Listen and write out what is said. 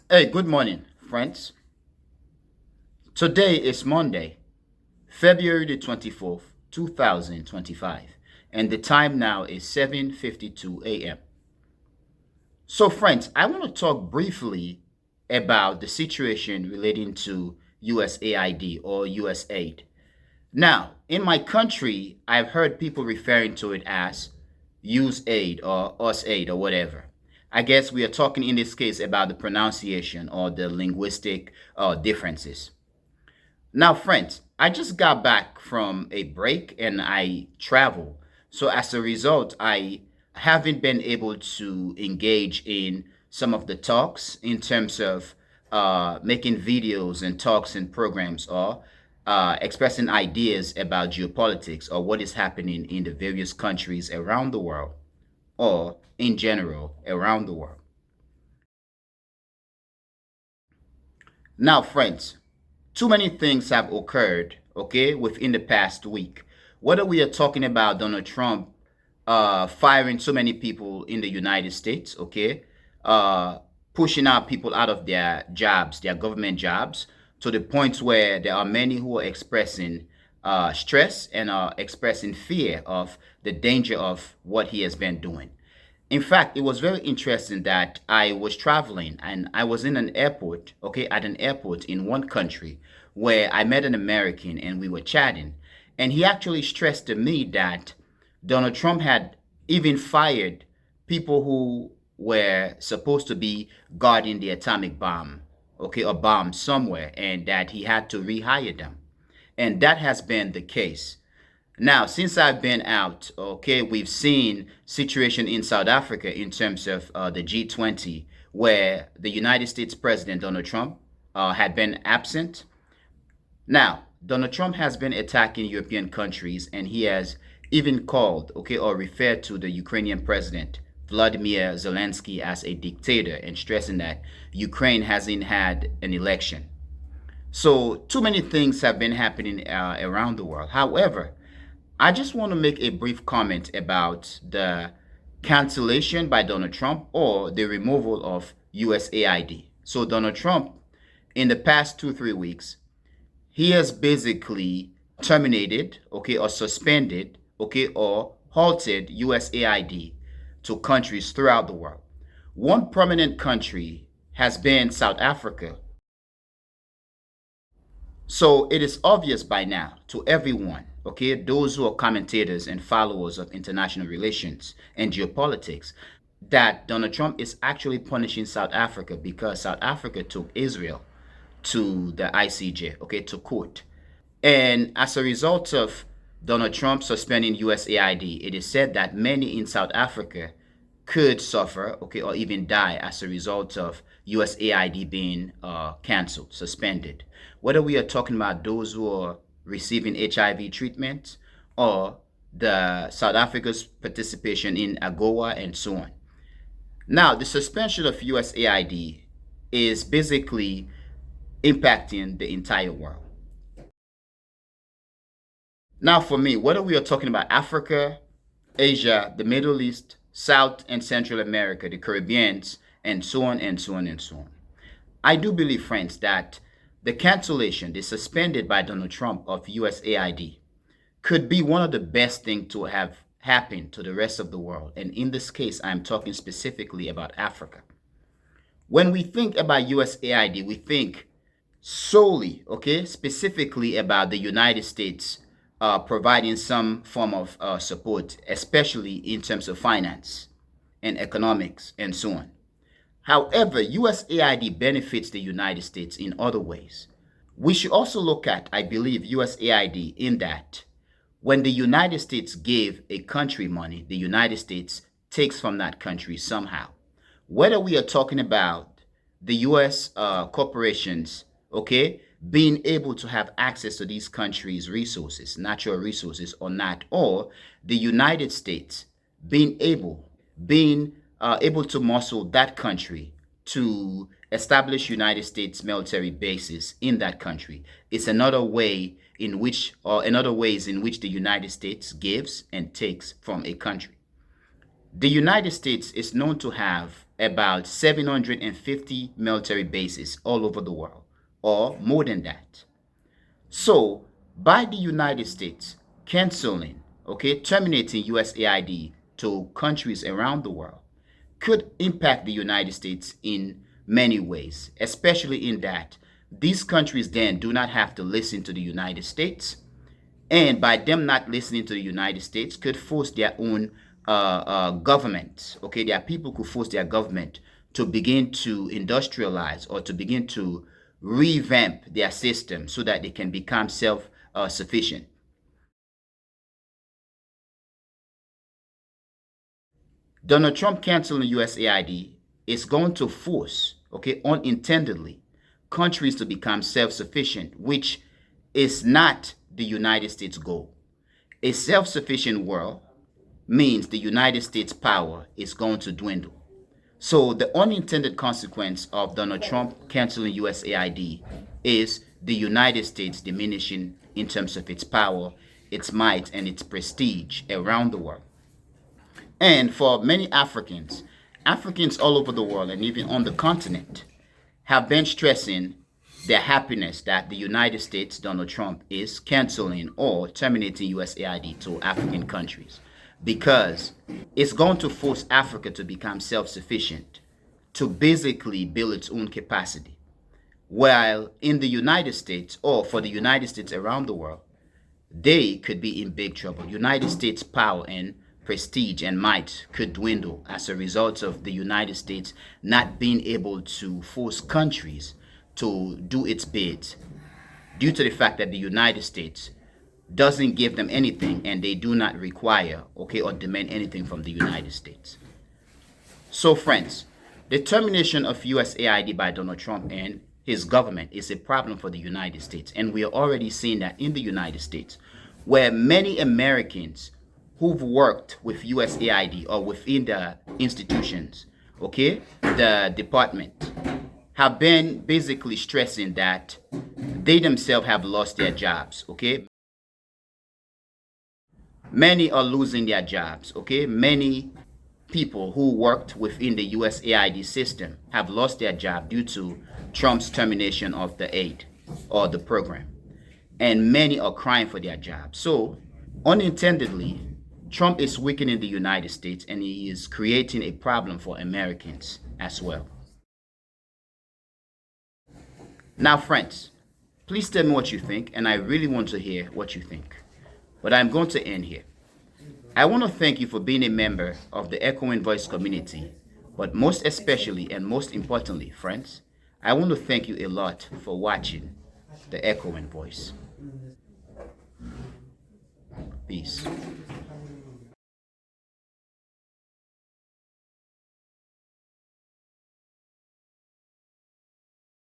Hey, good morning, friends. Today is Monday, February the 24th, 2025, and the time now is 7:52 a.m. So, friends, I want to talk briefly about the situation relating to USAID or USAID. Now, in my country, I've heard people referring to it as USAID or USAID or whatever. I guess we are talking in this case about the pronunciation or the linguistic differences. Now, friends, I just got back from a break and I travel. So, as a result, I haven't been able to engage in some of the talks in terms of making videos and talks and programs or expressing ideas about geopolitics or what is happening in the various countries around the world or in general around the world. Now, friends, too many things have occurred, okay, within the past week. Whether we are talking about Donald Trump firing so many people in the United States, okay, uh, pushing out people out of their jobs, their government jobs, to the point where there are many who are expressing stress and are expressing fear of the danger of what he has been doing. In fact, it was very interesting that I was traveling and I was in an airport, okay, at an airport in one country where I met an American and we were chatting. And he actually stressed to me that Donald Trump had even fired people who were supposed to be guarding the atomic bomb, okay, a bomb somewhere, and that he had to rehire them. And that has been the case. Now, since I've been out, okay, we've seen situation in South Africa in terms of the G20, where the United States President Donald Trump had been absent. Now, Donald Trump has been attacking European countries, and he has even called, okay, or referred to the Ukrainian president Vladimir Zelensky as a dictator, and stressing that Ukraine hasn't had an election. So, too many things have been happening around the world. However, I just want to make a brief comment about the cancellation by Donald Trump or the removal of USAID. So, Donald Trump, in the past 2, 3 weeks, he has basically terminated, okay, or suspended, okay, or halted USAID to countries throughout the world. One prominent country has been South Africa. So it is obvious by now to everyone, okay, those who are commentators and followers of international relations and geopolitics, that Donald Trump is actually punishing South Africa because South Africa took Israel to the ICJ, okay, to court. And as a result of Donald Trump suspending USAID, it is said that many in South Africa could suffer, okay, or even die as a result of USAID being canceled, suspended. Whether we are talking about those who are receiving HIV treatment or the South Africa's participation in AGOA and so on. Now, the suspension of USAID is basically impacting the entire world. Now, for me, whether we are talking about Africa, Asia, the Middle East, South and Central America, the Caribbeans, and so on and so on and so on, I do believe, friends, that the cancellation, the suspended by Donald Trump of USAID, could be one of the best things to have happened to the rest of the world. And in this case, I'm talking specifically about Africa. When we think about USAID, we think solely, okay, specifically about the United States providing some form of support, especially in terms of finance and economics and so on. However, USAID benefits the United States in other ways. We should also look at, I believe, USAID in that when the United States gave a country money, the United States takes from that country somehow. Whether we are talking about the US corporations, okay, being able to have access to these countries' resources, natural resources or not, or the United States being able to muscle that country to establish United States military bases in that country. It's another way in which, or another ways in which the United States gives and takes from a country. The United States is known to have about 750 military bases all over the world, or more than that. So, by the United States canceling, okay, terminating USAID to countries around the world, could impact the United States in many ways, especially in that these countries then do not have to listen to the United States. And by them not listening to the United States, could force their own government. Okay, their people could force their government to begin to industrialize or to begin to revamp their system so that they can become self-sufficient. Donald Trump canceling USAID is going to force, okay, unintendedly, countries to become self-sufficient, which is not the United States goal. A self-sufficient world means the United States power is going to dwindle. So the unintended consequence of Donald Trump canceling USAID is the United States diminishing in terms of its power, its might, and its prestige around the world. And for many Africans, Africans all over the world and even on the continent have been stressing their happiness that the United States, Donald Trump, is canceling or terminating USAID to African countries because it's going to force Africa to become self sufficient, to basically build its own capacity. While in the United States, or for the United States around the world, they could be in big trouble. United States power and prestige and might could dwindle as a result of the United States not being able to force countries to do its bid due to the fact that the United States doesn't give them anything and they do not require, okay, or demand anything from the United States. So, friends, the termination of USAID by Donald Trump and his government is a problem for the United States. And we are already seeing that in the United States, where many Americans who've worked with USAID or within the institutions, okay, the department, have been basically stressing that they themselves have lost their jobs, okay? Many are losing their jobs, okay? Many people who worked within the USAID system have lost their job due to Trump's termination of the aid or the program. And many are crying for their jobs. So, unintendedly, Trump is weakening the United States and he is creating a problem for Americans as well. Now, friends, please tell me what you think, and I really want to hear what you think. But I'm going to end here. I want to thank you for being a member of the Echoing Voice community, but most especially and most importantly, friends, I want to thank you a lot for watching the Echoing Voice. Peace.